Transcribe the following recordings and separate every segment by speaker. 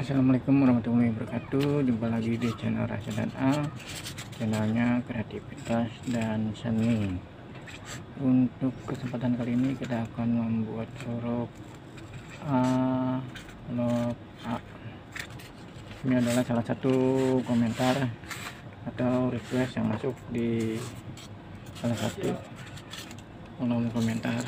Speaker 1: Assalamualaikum warahmatullahi wabarakatuh. Jumpa lagi di channel Rasa dan A, channelnya kreativitas dan seni. Untuk kesempatan kali ini kita akan membuat huruf A, huruf A. Ini adalah salah satu komentar atau request yang masuk di salah satu kolom komentar.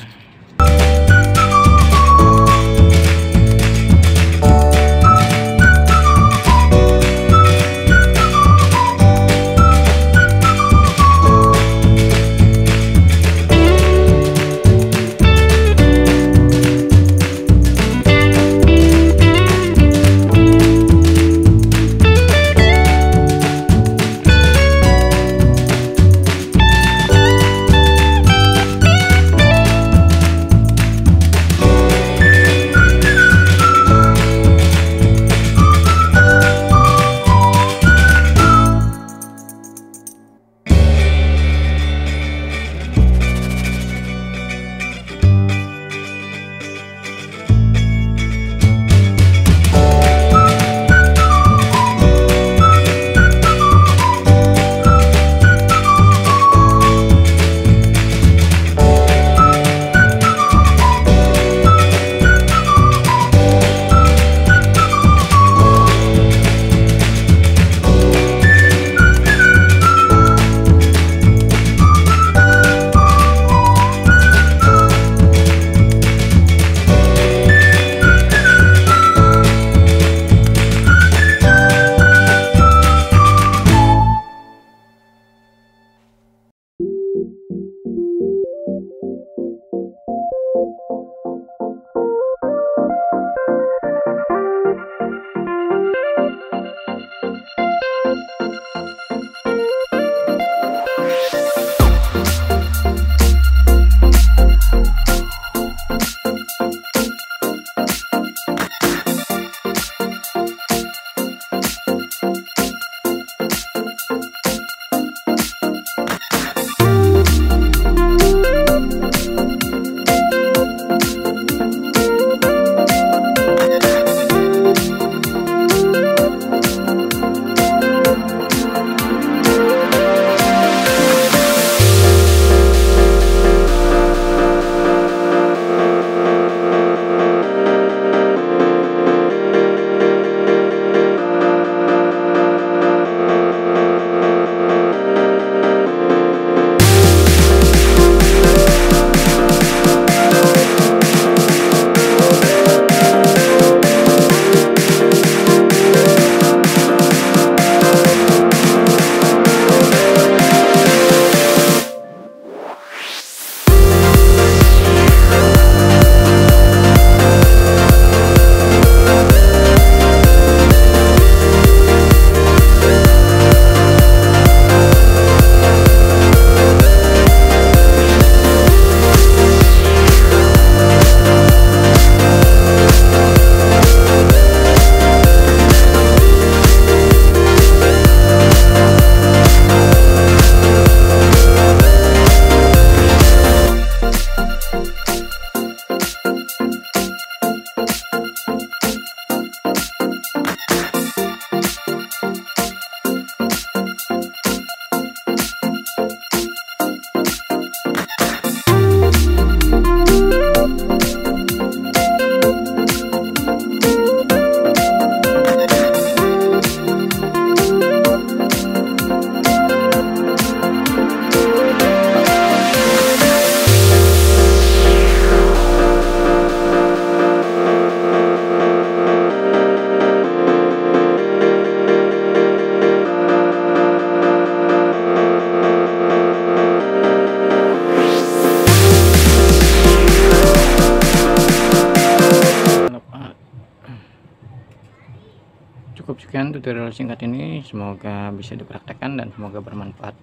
Speaker 1: Cukup sekian tutorial singkat ini, semoga bisa dipraktekkan dan semoga bermanfaat.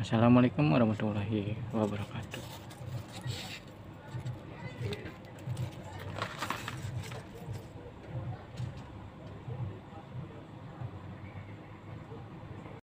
Speaker 1: Wassalamualaikum warahmatullahi wabarakatuh.